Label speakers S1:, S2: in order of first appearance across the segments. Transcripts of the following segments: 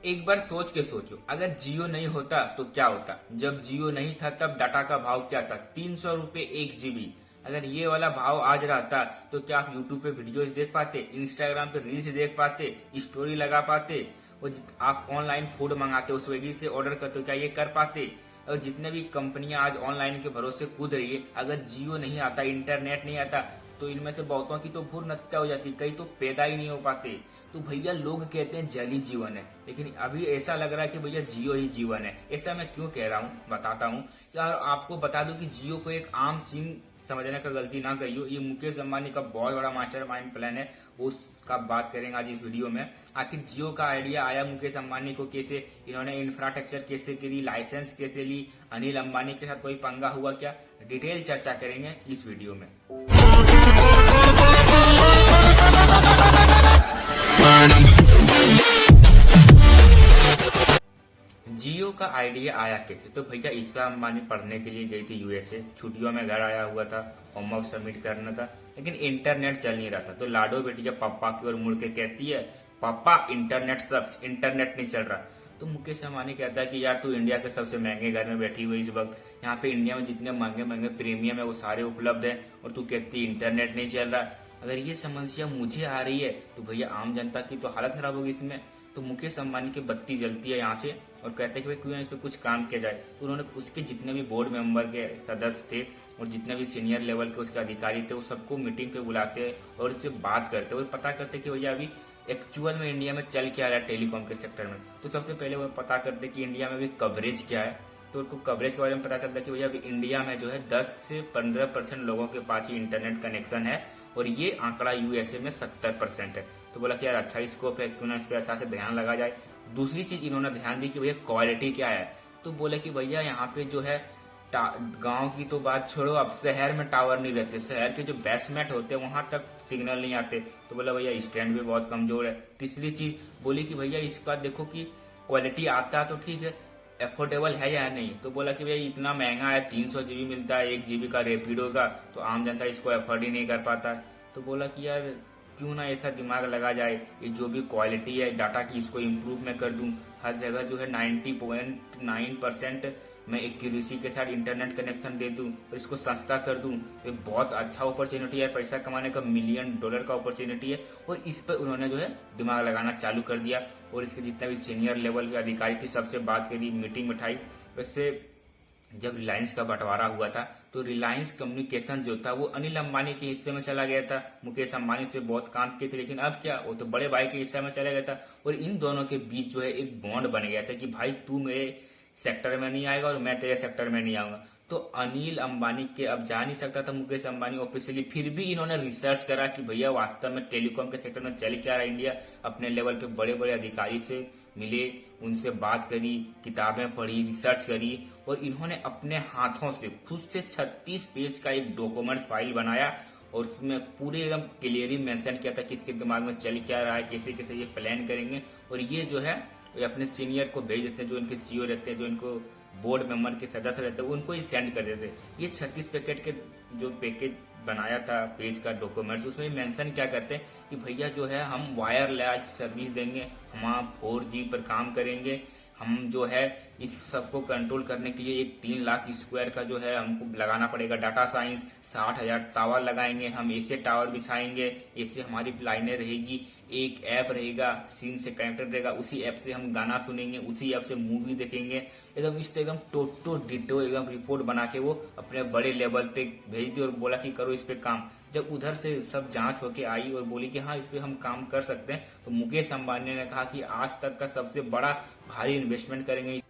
S1: एक बार सोच के सोचो, अगर जियो नहीं होता तो क्या होता। जब जियो नहीं था तब डाटा का भाव क्या था, 300 रुपए 1 GB। अगर ये वाला भाव आज रहता तो क्या आप यूट्यूब पे वीडियोस देख पाते, इंस्टाग्राम पे रील्स देख पाते, स्टोरी लगा पाते, और आप ऑनलाइन फूड मंगाते हो, स्विगी से ऑर्डर करते हो, क्या ये कर पाते। और जितने भी कंपनियां आज ऑनलाइन के भरोसे कूद रही है, अगर जियो नहीं आता, इंटरनेट नहीं आता, तो इनमें से बहुतों की तो भूख हत्या हो जाती, कई तो पैदा ही नहीं हो पाते। तो भैया लोग कहते हैं जल ही जीवन है, लेकिन अभी ऐसा लग रहा है कि भैया जियो ही जीवन है। ऐसा मैं क्यों कह रहा हूँ, बताता हूँ। यार आपको बता दूं कि जियो को एक आम सिम समझने का गलती ना करियो, ये मुकेश अंबानी का बहुत बड़ा मास्टरमाइंड प्लान है, उसका बात करेंगे आज इस वीडियो में। आखिर जियो का आइडिया आया मुकेश अंबानी को कैसे, इन्होंने इंफ्रास्ट्रक्चर कैसे करी, लाइसेंस कैसे ली, अनिल अंबानी के साथ कोई पंगा हुआ क्या, डिटेल चर्चा करेंगे इस वीडियो में। जियो का आइडिया आया कैसे, तो भैया ईशा अंबानी पढ़ने के लिए गई थी यूएसए, छुट्टियों में घर आया हुआ था, होमवर्क सबमिट करना था, लेकिन इंटरनेट चल नहीं रहा था। तो लाडो बेटी जब पापा की ओर मुड़ के कहती है, पापा इंटरनेट सक्स, इंटरनेट नहीं चल रहा। तो मुकेश अंबानी कहता है कि यार तू इंडिया के सबसे महंगे घर में बैठी हुई इस वक्त, यहाँ पे इंडिया में जितने महंगे महंगे प्रीमियम है वो सारे उपलब्ध है, और तू कहती इंटरनेट नहीं चल रहा। अगर ये समस्या मुझे आ रही है तो भैया आम जनता की तो हालत खराब होगी इसमें। तो मुकेश अंबानी की बत्ती जलती है यहाँ से, और कहते हैं कि भाई क्यों इस पे कुछ काम किया जाए। तो उन्होंने उसके जितने भी बोर्ड मेंबर के सदस्य थे और जितने भी सीनियर लेवल के उसके अधिकारी थे, वो सबको मीटिंग पे बुलाते और इससे बात करते और पता करते कि भैया अभी एक्चुअल में इंडिया में चल क्या रहा है टेलीकॉम के सेक्टर में। तो सबसे पहले वो पता करते कि इंडिया में अभी कवरेज क्या है। तो उनको कवरेज के बारे में पता चलता है कि भैया अभी इंडिया में जो है 10 से 15% लोगों के पास ही इंटरनेट कनेक्शन है, और ये आंकड़ा यूएसए में 70% है। तो बोला कि यार अच्छा स्कोप है, क्यों ना इस पर अच्छा से ध्यान लगा जाए। दूसरी चीज इन्होंने ध्यान दी कि भैया क्वालिटी क्या है। तो बोले कि भैया यहाँ पे जो है गांव की तो बात छोड़ो, अब शहर में टावर नहीं रहते, शहर के जो बेसमेंट होते हैं वहां तक सिग्नल नहीं आते। तो बोला भैया स्टैंड भी बहुत कमजोर है। तीसरी चीज बोली कि भैया इसका देखो कि क्वालिटी आता है तो ठीक है, एफोर्डेबल है या नहीं। तो बोला कि भैया इतना महंगा है, 300 GB मिलता है 1 GB का रेपिडो का, तो आम जनता इसको एफोर्ड ही नहीं कर पाता। तो बोला कि यार क्यों ना ऐसा दिमाग लगा जाए, ये जो भी क्वालिटी है डाटा की इसको इम्प्रूव मैं कर दूं। हर जगह जो है 90.9% मैं एक्यूरेसी के साथ इंटरनेट कनेक्शन दे दूं और इसको सस्ता कर दूं। ये बहुत अच्छा अपॉर्चुनिटी है, पैसा कमाने का $1 मिलियन का अपॉर्चुनिटी है। और इस पर उन्होंने जो है दिमाग लगाना चालू कर दिया, और इसके जितने भी सीनियर लेवल के अधिकारी थे सबसे बात करी, मीटिंग बिठाई। वैसे जब रिलायंस का बंटवारा हुआ था तो रिलायंस कम्युनिकेशन जो था वो अनिल अंबानी के हिस्से में चला गया था। मुकेश अंबानी से बहुत काम किए थे, लेकिन अब क्या, वो तो बड़े भाई के हिस्से में चला गया था। और इन दोनों के बीच जो है एक बॉन्ड बन गया था कि भाई तू मेरे सेक्टर में नहीं आएगा और मैं तेरे सेक्टर में नहीं आऊंगा। तो अनिल अंबानी के अब जा नहीं सकता था मुकेश अंबानी ऑफिशियली, फिर भी इन्होंने रिसर्च करा कि भैया वास्तव में टेलीकॉम के सेक्टर में चल क्या रहा है इंडिया। अपने लेवल पे बड़े बड़े अधिकारी से मिले, उनसे बात करी, किताबें पढ़ी, रिसर्च करी, और इन्होंने अपने हाथों से खुद से 36 पेज का एक डॉक्यूमेंट्स फाइल बनाया, और उसमें पूरे एकदम क्लियरली मेंशन किया था कि इसके दिमाग में चल क्या रहा है, कैसे कैसे ये प्लान करेंगे। और ये जो है ये अपने सीनियर को भेज देते हैं, जो इनके सीईओ रहते हैं, जो इनको बोर्ड मेंबर के सदस्य रहते हैं, उनको ही सेंड कर देते हैं। ये 36 पैकेट के जो पैकेज बनाया था पेज का डॉक्यूमेंट्स, उसमें मेंशन क्या करते हैं कि भैया जो है हम वायरलेस सर्विस देंगे, हम 4G पर काम करेंगे, हम जो है इस सबको कंट्रोल करने के लिए एक 3 लाख स्क्वायर का जो है हमको लगाना पड़ेगा डाटा साइंस, 60,000 टावर लगाएंगे, हम ऐसे टावर बिछाएंगे, ऐसे हमारी लाइनें रहेगी, एक ऐप रहेगा सिम से कनेक्टेड रहेगा, उसी ऐप से हम गाना सुनेंगे, उसी ऐप से मूवी देखेंगे। एकदम इस एकदम टोटो डिटो एकदम रिपोर्ट बना के वो अपने बड़े लेवल तक भेज दी और बोला कि करो इस पे काम। जब उधर से सब जांच होके आई और बोली कि हाँ इस पे हम काम कर सकते हैं, तो मुकेश अंबानी ने कहा कि आज तक का सबसे बड़ा भारी इन्वेस्टमेंट करेंगे,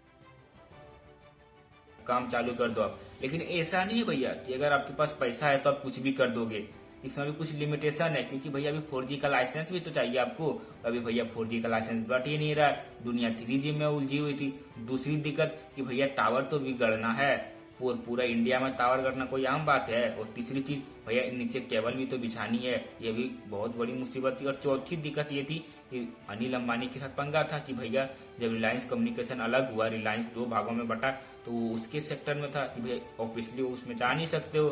S1: काम चालू कर दो आप। लेकिन ऐसा नहीं है भैया कि अगर आपके पास पैसा है तो आप कुछ भी कर दोगे, इसमें भी कुछ लिमिटेशन है, क्योंकि भैया अभी 4G का लाइसेंस भी तो चाहिए आपको। अभी भैया 4G का लाइसेंस बट ही नहीं रहा है, दुनिया 3G में उलझी हुई थी। दूसरी दिक्कत कि भैया टावर तो भी गढ़ना है, पूरा इंडिया में टावर गढ़ना कोई आम बात है। और तीसरी चीज भैया नीचे केबल भी तो बिछानी है, ये भी बहुत बड़ी मुसीबत थी। और चौथी दिक्कत ये थी कि अनिल अंबानी के साथ पंगा था कि भैया जब रिलायंस कम्युनिकेशन अलग हुआ, रिलायंस 2 भागों में बटा, तो उसके सेक्टर में था कि भैया ऑब्वियसली उसमें जा नहीं सकते हो।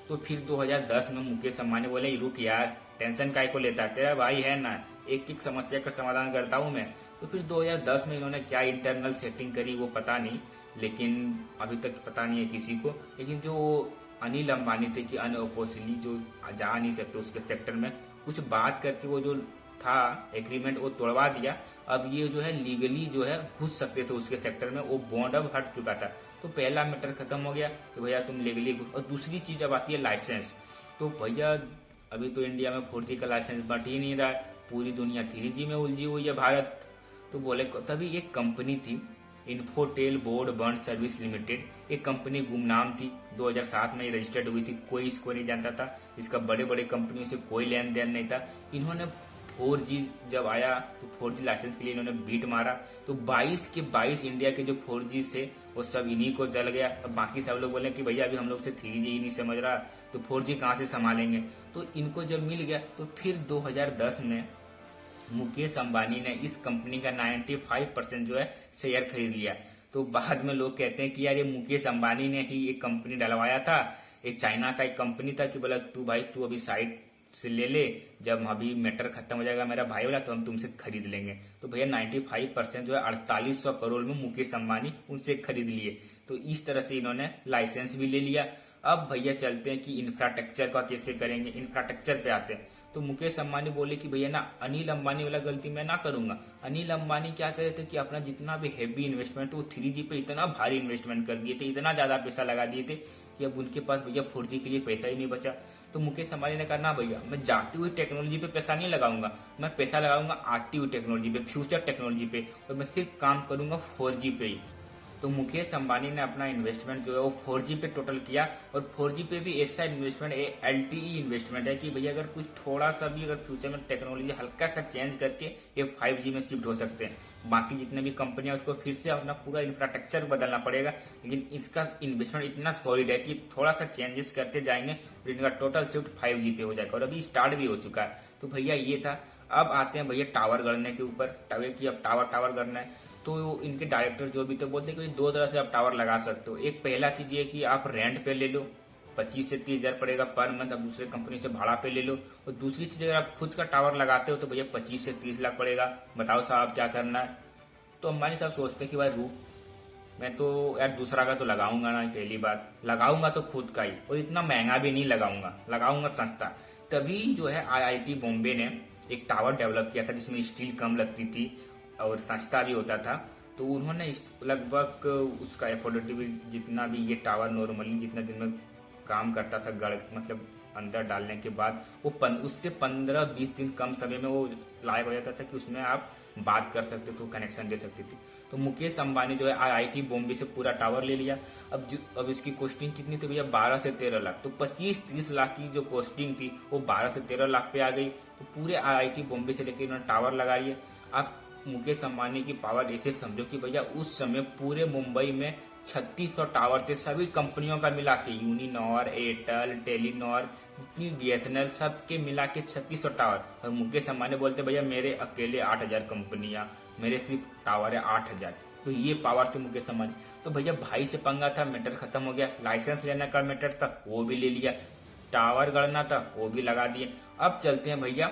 S1: तो फिर 2010 में मुकेश अंबानी बोले रुक यार, टेंशन काय को लेता है, तेरा भाई है ना, एक एक समस्या का समाधान करता हूँ मैं। तो फिर 2010 में इन्होंने क्या इंटरनल सेटिंग करी वो पता नहीं, लेकिन अभी तक पता नहीं है किसी को। लेकिन जो अनिल अंबानी थे कि अनओपोजिटली जो जा नहीं सकते उसके सेक्टर में, कुछ बात करके वो जो था एग्रीमेंट वो तोड़वा दिया। अब ये जो है लीगली जो है घुस सकते थे उसके सेक्टर में, वो बॉन्ड अब हट चुका था। तो पहला मैटर खत्म हो गया कि भैया तुम लीगली घुस। और दूसरी चीज अब आती है लाइसेंस। तो भैया अभी तो इंडिया में 4G का लाइसेंस बट ही नहीं रहा है, पूरी दुनिया 3G में उलझी हुई है भारत। तो बोले तभी एक कंपनी थी Infotel board bird service limited. एक कंपनी गुमनाम थी, 2007 में रजिस्टर्ड हुई थी, कोई इसको नहीं जानता था, इसका बड़े बड़े कंपनियों से कोई लेन देन नहीं था। इन्होंने 4G जब आया तो 4G लाइसेंस के लिए इन्होंने बीट मारा, तो 22 के 22 इंडिया के जो 4G थे वो सब इन्हीं को चल गया। अब बाकी सब लोग बोले कि भैया अभी हम लोग से 3G ही नहीं समझ रहा, तो 4G कहाँ से संभालेंगे। तो इनको जब मिल गया तो फिर 2010 में मुकेश अंबानी ने इस कंपनी का 95% जो है शेयर खरीद लिया। तो बाद में लोग कहते हैं कि यार ये मुकेश अंबानी ने ही एक कंपनी डलवाया था, ये चाइना का एक कंपनी था कि बोला तू भाई तू अभी साइड से ले ले, जब अभी मैटर खत्म हो जाएगा मेरा भाई वाला तो हम तुमसे खरीद लेंगे। तो भैया 95% जो है 4800 करोड़ में मुकेश अंबानी उनसे खरीद लिए। तो इस तरह से इन्होंने लाइसेंस भी ले लिया। अब भैया चलते हैं कि इंफ्रास्ट्रक्चर का कैसे करेंगे, इंफ्रास्ट्रक्चर पे आते हैं। तो मुकेश अंबानी बोले कि भैया ना अनिल अंबानी वाला गलती मैं ना करूंगा। अनिल अंबानी क्या करे थे कि अपना जितना भी हैवी इन्वेस्टमेंट वो 3G पे इतना भारी इन्वेस्टमेंट कर दिए थे, इतना ज्यादा पैसा लगा दिए थे कि अब उनके पास भैया 4G के लिए पैसा ही नहीं बचा। तो मुकेश अंबानी ने कहा ना भैया मैं जाती हुई टेक्नोलॉजी पे पैसा नहीं लगाऊंगा, मैं पैसा लगाऊंगा आती हुई टेक्नोलॉजी पे, फ्यूचर टेक्नोलॉजी पे, और मैं सिर्फ काम करूंगा 4G पे ही। तो मुकेश अंबानी ने अपना इन्वेस्टमेंट जो है वो 4G पे टोटल किया। और 4G पे भी ऐसा इन्वेस्टमेंट LTE इन्वेस्टमेंट है कि भैया अगर कुछ थोड़ा सा भी अगर फ्यूचर में टेक्नोलॉजी हल्का सा चेंज करके ये 5G में शिफ्ट हो सकते हैं। बाकी जितने भी कंपनियां उसको फिर से अपना पूरा इंफ्रास्ट्रक्चर बदलना पड़ेगा, लेकिन इसका इन्वेस्टमेंट इतना सॉलिड है कि थोड़ा सा चेंजेस करते जाएंगे और इनका टोटल शिफ्ट 5G पे हो जाएगा। और अभी स्टार्ट भी हो चुका है। तो भैया ये था। अब आते हैं भैया टावर गढ़ने के ऊपर, टावर की अब टावर गढ़ना है। तो इनके डायरेक्टर जो भी तो बोलते हैं कि दो तरह से आप टावर लगा सकते हो। एक पहला चीज ये कि आप रेंट पे ले लो, 25 से 30 हजार पड़ेगा पर मंथ, आप दूसरे कंपनी से भाड़ा पे ले लो। और दूसरी चीज अगर आप खुद का टावर लगाते हो तो भैया 25 से 30 लाख पड़ेगा। बताओ साहब क्या करना है। तो अंबानी साहब सोचते हैं कि भाई रूप मैं तो यार दूसरा का तो लगाऊंगा ना, पहली बात लगाऊंगा तो खुद का ही, और इतना महंगा भी नहीं लगाऊंगा, लगाऊंगा सस्ता। तभी जो है IIT बॉम्बे ने एक टावर डेवलप किया था जिसमें स्टील कम लगती थी और सस्ता भी होता था। तो उन्होंने लगभग उसका एफोर्डेबिलिटी जितना भी ये टावर नॉर्मली जितना दिन में काम करता था गढ़ मतलब अंदर डालने के बाद वो उससे 15-20 दिन कम समय में वो लायक हो जाता था कि उसमें आप बात कर सकते थे, कनेक्शन दे सकते थे। तो मुकेश अंबानी जो है IIT बॉम्बे से पूरा टावर ले लिया। अब इसकी कॉस्टिंग कितनी थी भैया, 12 से 13 लाख। तो 25-30 लाख की जो कॉस्टिंग थी वो 12 से 13 लाख पे आ गई। तो पूरे IIT बॉम्बे से लेकर इन्होंने टावर लगा लिया। आप मुकेश अंबानी की पावर ऐसे समझो कि भैया उस समय पूरे मुंबई में 3600 टावर थे, सभी कंपनियों का मिला के, यूनिनॉर, एयरटेल, टेलीनॉर, जितनी BSNL सबके मिला के 3600 टावर। और मुकेश अंबानी बोलते भैया मेरे अकेले 8000 कंपनियां, मेरे सिर्फ टावर है 8000। तो ये पावर थी मुकेश अंबानी। तो भैया भाई से पंगा था, मैटर खत्म हो गया। लाइसेंस लेने का मैटर था वो भी ले लिया, टावर गढ़ना था वो भी लगा दिए। अब चलते हैं भैया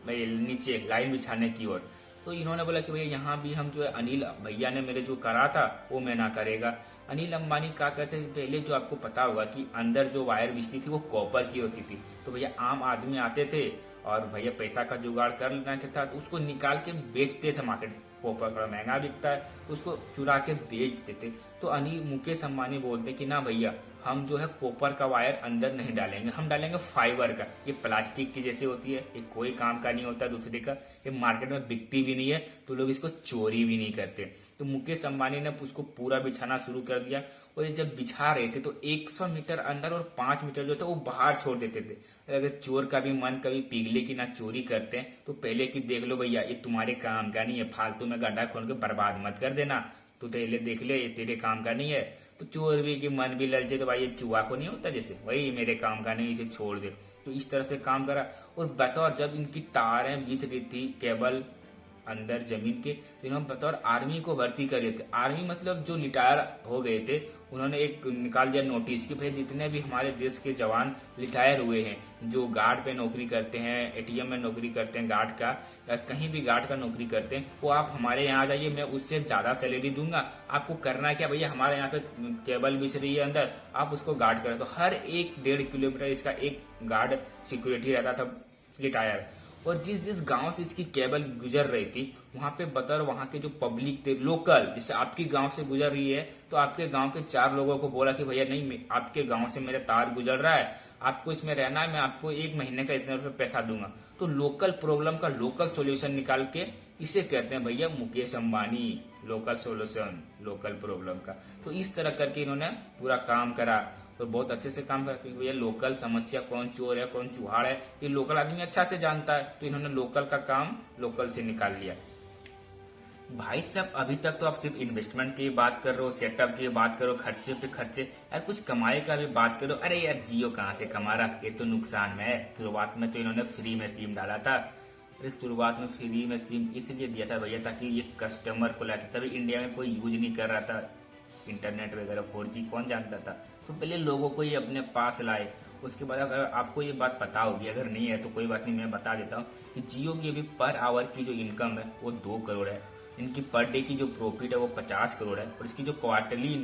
S1: नीचे लाइन बिछाने की ओर। तो इन्होंने बोला कि भैया यहाँ भी हम जो है अनिल भैया ने मेरे जो करा था वो मैं ना करेगा। अनिल अंबानी क्या करते थे पहले, जो आपको पता होगा कि अंदर जो वायर बिजती थी वो कॉपर की होती थी। तो भैया आम आदमी आते थे और भैया पैसा का जुगाड़ कर लेना था तो उसको निकाल के बेचते थे मार्केट। कॉपर थोड़ा महंगा बिकता है तो उसको चुरा के बेचते थे। तो अनिल मुकेश अंबानी बोलते कि ना भैया हम जो है कॉपर का वायर अंदर नहीं डालेंगे, हम डालेंगे फाइबर का। ये प्लास्टिक की जैसे होती है, ये कोई काम का नहीं होता दूसरे का, ये मार्केट में बिकती भी नहीं है तो लोग इसको चोरी भी नहीं करते। तो मुकेश अंबानी ने उसको पूरा बिछाना शुरू कर दिया। और ये जब बिछा रहे थे तो 100 मीटर अंदर और 5 मीटर जो थे वो बाहर छोड़ देते थे। अगर चोर का भी मन कभी पिघले कि ना चोरी करते हैं तो पहले की देख लो भैया, ये तुम्हारे काम का नहीं है, फालतू में गड्ढा खोल के बर्बाद मत कर देना, तो पहले देख ले ये तेरे काम का नहीं है। तो चोर भी की मन भी ललचे तो भाई ये चूहा को नहीं होता जैसे, वही मेरे काम का नहीं, इसे छोड़ दे। तो इस तरह से काम करा। और बतौर जब इनकी तारें बिछ रही थी केबल अंदर जमीन के, तो इन्होंने बतौर आर्मी को भर्ती कर दिए थे। आर्मी मतलब जो रिटायर हो गए थे, उन्होंने एक निकाल दिया नोटिस कि भाई जितने भी हमारे देश के जवान रिटायर हुए हैं, जो गार्ड पे नौकरी करते हैं, एटीएम में नौकरी करते हैं गार्ड का, या कहीं भी गार्ड का नौकरी करते हैं, वो आप हमारे यहाँ आ जाइए, मैं उससे ज्यादा सैलरी दूंगा। आपको करना है क्या भैया, हमारे यहाँ पे केबल बिछ रही है अंदर, आप उसको गार्ड करें। तो हर एक 1.5 किलोमीटर इसका एक गार्ड सिक्योरिटी रहता था रिटायर। और जिस जिस गांव से इसकी केबल गुजर रही थी, वहां पे बतौर वहां के जो पब्लिक थे लोकल, जैसे आपकी गांव से गुजर रही है तो आपके गांव के 4 लोगों को बोला कि भैया नहीं, आपके गांव से मेरा तार गुजर रहा है, आपको इसमें रहना है, मैं आपको 1 महीने का इतने रुपए पैसा दूंगा। तो लोकल प्रॉब्लम का लोकल सोल्यूशन निकाल के इसे कहते हैं भैया Mukesh Ambani, local solution local problem का। तो इस तरह करके इन्होंने पूरा काम करा, तो बहुत अच्छे से काम करते हैं भैया। लोकल समस्या, कौन चोर है कौन चुहाड़ है, ये लोकल आदमी अच्छा से जानता है, तो इन्होंने लोकल का काम लोकल से निकाल लिया। भाई साहब अभी तक तो आप सिर्फ इन्वेस्टमेंट की बात कर रहे हो, सेटअप की बात करो, खर्चे पे खर्चे, यार कुछ कमाई का भी बात करो। अरे यार जियो कहाँ से कमा रहा, ये तो नुकसान में है। शुरुआत में तो इन्होंने फ्री में सिम डाला था। अरे शुरुआत में फ्री में सिम इसलिए दिया था भैया ताकि ये कस्टमर को लाते, तभी इंडिया में कोई यूज नहीं कर रहा था इंटरनेट वगैरह, 4G कौन जानता था। तो पहले लोगों को ये अपने पास लाए। उसके बाद अगर आपको ये बात पता होगी, अगर नहीं है तो कोई बात नहीं, मैं बता देता हूँ कि जियो की अभी पर आवर की जो इनकम है वो 2 करोड़ है। इनकी पर डे की जो प्रॉफिट है वो 50 करोड़ है, और इसकी जो क्वार्टरली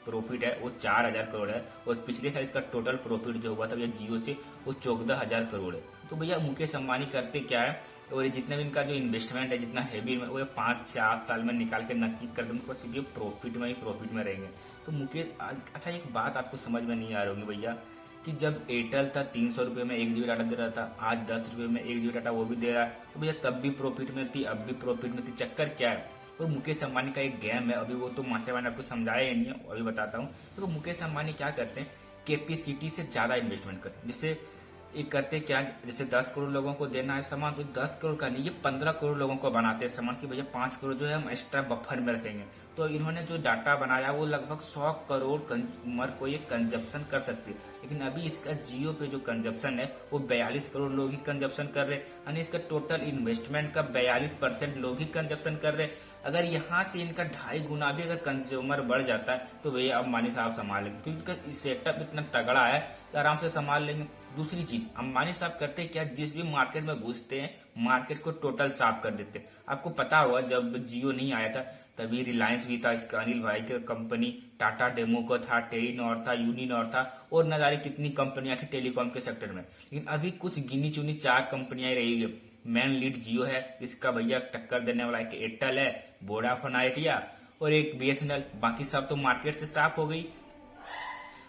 S1: प्रॉफिट है वो 4,000 करोड़ है। और पिछले साल इसका टोटल प्रॉफिट जो हुआ था भैया जियो से वो 14,000 करोड़ है। तो भैया मुकेश अंबानी करते क्या है, और जितना भी इनका जो इन्वेस्टमेंट है जितना हैवी में, वो 5 से 8 साल में निकाल के नक्की कर देंगे, उनको सिर्फ प्रॉफिट में ही प्रॉफिट में रहेंगे। तो मुकेश, अच्छा एक बात आपको समझ में नहीं आ रही होगी भैया, कि जब एयरटेल था 300 रुपये में 1 GB डाटा दे रहा था, आज 10 रुपये में 1 GB डाटा वो भी दे रहा है, तो भैया तब भी प्रॉफिट में थी, अब भी प्रॉफिट में थी। चक्कर क्या है, तो मुकेश अंबानी का एक गेम है, अभी वो तो मास्टरमाइंड आपको समझाया ही नहीं है, अभी बताता हूँ। तो मुकेश अंबानी क्या करते हैं, कैपेसिटी से ज्यादा इन्वेस्टमेंट करते हैं। जिससे एक करते क्या, जैसे 10 करोड़ लोगों को देना है सामान, तो 10 करोड़ का नहीं, ये 15 करोड़ लोगों को बनाते हैं सामान, कि भैया 5 करोड़ जो है हम एक्स्ट्रा बफर में रखेंगे। तो इन्होंने जो डाटा बनाया वो लगभग 100 करोड़ कंज्यूमर को ये कंजप्शन कर सकते हैं। लेकिन अभी इसका जियो पे जो कंजप्शन है वो 42 करोड़ लोग ही कंजप्शन कर रहे हैं, यानी इसका टोटल इन्वेस्टमेंट का 42% लोग ही कंजप्शन कर रहे हैं। अगर यहाँ से इनका 2.5 गुना भी अगर कंज्यूमर बढ़ जाता है तो भैया अंबानी साहब संभाल लेंगे, क्योंकि इनका सेटअप इतना तगड़ा है कि आराम से संभाल लेंगे। दूसरी चीज, अंबानी साहब करते क्या, जिस भी मार्केट में घुसते हैं मार्केट को टोटल साफ कर देते हैं। आपको पता होगा जब जियो नहीं आया था तभी रिलायंस भी था, इसका अनिल भाई की कंपनी, टाटा डेमोको था, टेलीनॉर था, यूनिनॉर था, और न जाने कितनी कंपनियां थी टेलीकॉम के सेक्टर में। लेकिन अभी कुछ गिनी चुनी 4 कंपनियां रही है। मेन लीड जियो है, इसका भैया टक्कर देने वाला एक एयरटेल है, वोडाफोन आइडिया, और एक BSNL। बाकी सब तो मार्केट से साफ हो गई।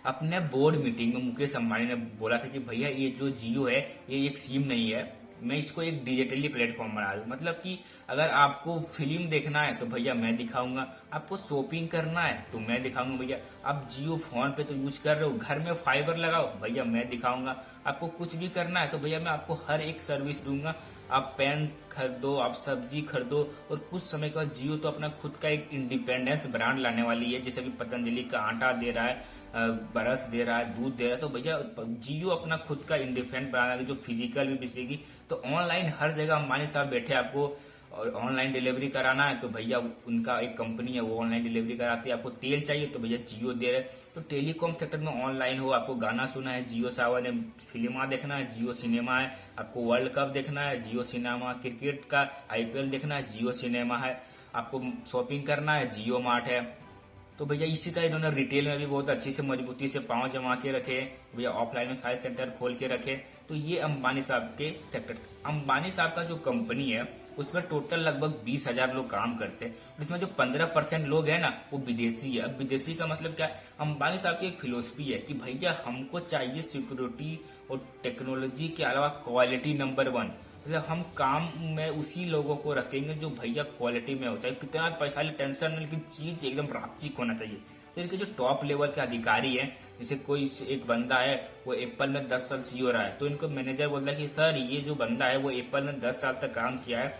S1: अपने बोर्ड मीटिंग में मुकेश अंबानी ने बोला था कि भैया ये जो जियो है ये एक सिम नहीं है, मैं इसको एक डिजिटली प्लेटफॉर्म बना दूं। मतलब कि अगर आपको फिल्म देखना है तो भैया मैं दिखाऊंगा, आपको शॉपिंग करना है तो मैं दिखाऊंगा भैया, आप जियो फोन पे तो यूज कर रहे हो, घर में फाइबर लगाओ भैया मैं दिखाऊंगा, आपको कुछ भी करना है तो भैया मैं आपको हर एक सर्विस दूंगा। आप पेन खरीदो, आप सब्जी खरीदो। और कुछ समय के बाद जियो तो अपना खुद का एक इंडिपेंडेंस ब्रांड लाने वाली है, जैसे कि पतंजलि का आटा दे रहा है, बरस दे रहा है, दूध दे रहा है। तो भैया जियो अपना खुद का इंडिपेंडेंट ब्रांड जो फिजिकल भी बेचेगी। तो ऑनलाइन हर जगह अंबानी साहब बैठे, आपको ऑनलाइन डिलीवरी कराना है तो भैया उनका एक कंपनी है वो ऑनलाइन डिलीवरी कराती है। आपको तेल चाहिए तो भैया जियो दे रहे। तो टेलीकॉम सेक्टर में ऑनलाइन हो, आपको गाना सुना है जियो सावन है, फिल्मा देखना है जियो सिनेमा है, आपको वर्ल्ड कप देखना है जियो सिनेमा, क्रिकेट का IPL देखना है जियो सिनेमा है, आपको शॉपिंग करना है जियो मार्ट है। तो भैया इसी तरह इन्होंने रिटेल में भी बहुत अच्छी से मजबूती से पांव जमा के रखे, भैया ऑफलाइन में सारे सेंटर खोल के रखे। तो ये अंबानी साहब के सेक्टर। अंबानी साहब का जो कंपनी है उसमें टोटल लगभग 20,000 लोग काम करते हैं। इसमें जो 15% लोग हैं ना वो विदेशी है। अब विदेशी का मतलब क्या है, अंबानी साहब की एक फिलोसफी है कि भैया हमको चाहिए सिक्योरिटी और टेक्नोलॉजी के अलावा क्वालिटी नंबर 1। मतलब हम काम में उसी लोगों को रखेंगे जो भैया क्वालिटी में होता है, कितना पैसा ले टेंशन नहीं, लेकिन चीज एकदम राचिक होना चाहिए। तो इनके जो टॉप लेवल के अधिकारी हैं, जैसे कोई एक बंदा है वो एप्पल में 10 साल CEO रहा है, तो इनको मैनेजर बोलता है कि सर ये जो बंदा है वो एप्पल में 10 साल तक काम किया है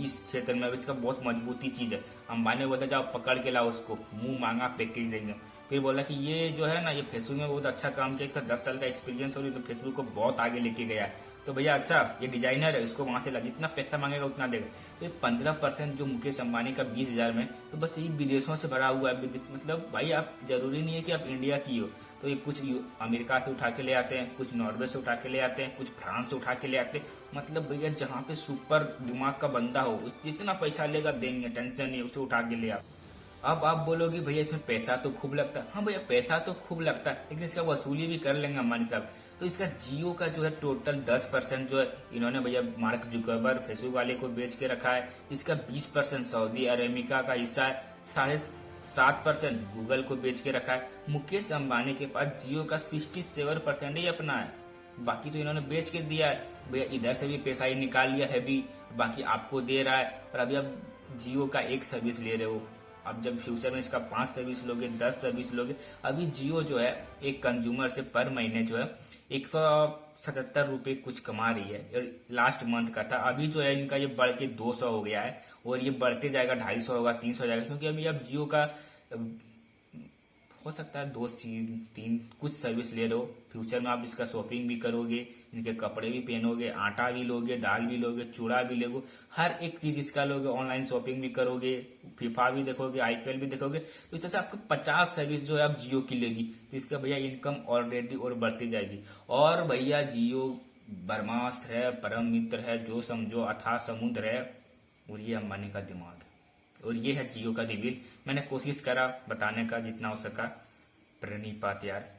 S1: इस क्षेत्र में, इसका बहुत मजबूती चीज है। अंबानी बोलता जाओ पकड़ के लाओ उसको, मुंह मांगा पैकेज देंगे। फिर बोला कि ये जो है ना ये फेसबुक में बहुत अच्छा काम किया, इसका 10 साल का एक्सपीरियंस और फेसबुक को बहुत आगे लेके गया है। तो भैया अच्छा ये डिजाइनर है, इसको वहां से ला, जितना पैसा मांगेगा उतना देगा। तो ये 15% जो मुकेश अंबानी का 20,000 में, तो बस ये विदेशों से भरा हुआ है। विदेश मतलब भाई आप जरूरी नहीं है कि आप इंडिया की हो, तो ये कुछ अमेरिका से उठा के ले आते हैं, कुछ नॉर्वे से उठा के ले आते हैं, कुछ फ्रांस से उठा के ले आते हैं। मतलब भैया जहाँ पे सुपर दिमाग का बंदा हो, जितना पैसा लेगा देंगे, टेंशन नहीं, उसे उठा के ले आओ। अब आप बोलोगे भैया इसमें पैसा तो खूब लगता है। हाँ भैया पैसा तो खूब लगता है, लेकिन इसका वसूली भी कर लेंगे अंबानी साहब। तो इसका जियो का जो है टोटल 10% जो है इन्होंने भैया मार्क जुकरबर्ग फेसबुक वाले को बेच के रखा है। इसका 20% सऊदी अरेबिका का हिस्सा है, 7.5% गूगल को बेच के रखा है। मुकेश अंबानी के पास जियो का 67% ही अपना है, बाकी तो इन्होंने बेच के दिया है। भैया इधर से भी पैसा ही निकाल लिया है भी, बाकी आपको दे रहा है। और अभी आप जियो का एक सर्विस ले रहे हो, अब जब फ्यूचर में इसका 5 सर्विस लोगे, 10 सर्विस लोगे। अभी जियो जो है एक कंज्यूमर से पर महीने जो है 177 रुपए कुछ कमा रही है, लास्ट मंथ का था। अभी जो है इनका ये बढ़ के 200 हो गया है, और ये बढ़ते जाएगा, 250 होगा, 300 हो जाएगा, क्योंकि अभी आप जियो का हो सकता है 2 3 कुछ सर्विस ले लो। फ्यूचर में आप इसका शॉपिंग भी करोगे, इनके कपड़े भी पहनोगे, आटा भी लोगे, दाल भी लोगे, चूड़ा भी लोगे, हर एक चीज इसका लोगे, ऑनलाइन शॉपिंग भी करोगे, फीफा भी देखोगे, आईपीएल भी देखोगे। तो इस तरह से आपको 50 सर्विस जो है आप जियो की लेगी, तो इसका भैया इनकम ऑलरेडी और बढ़ती जाएगी। और भैया जियो ब्रह्मास्त्र है, परम मित्र है, जो समझो अथाह समुद्र है, और ये अंबानी का दिमाग है। और ये है जियो का रिवील। मैंने कोशिश करा बताने का जितना हो सका। प्रणिपात यार।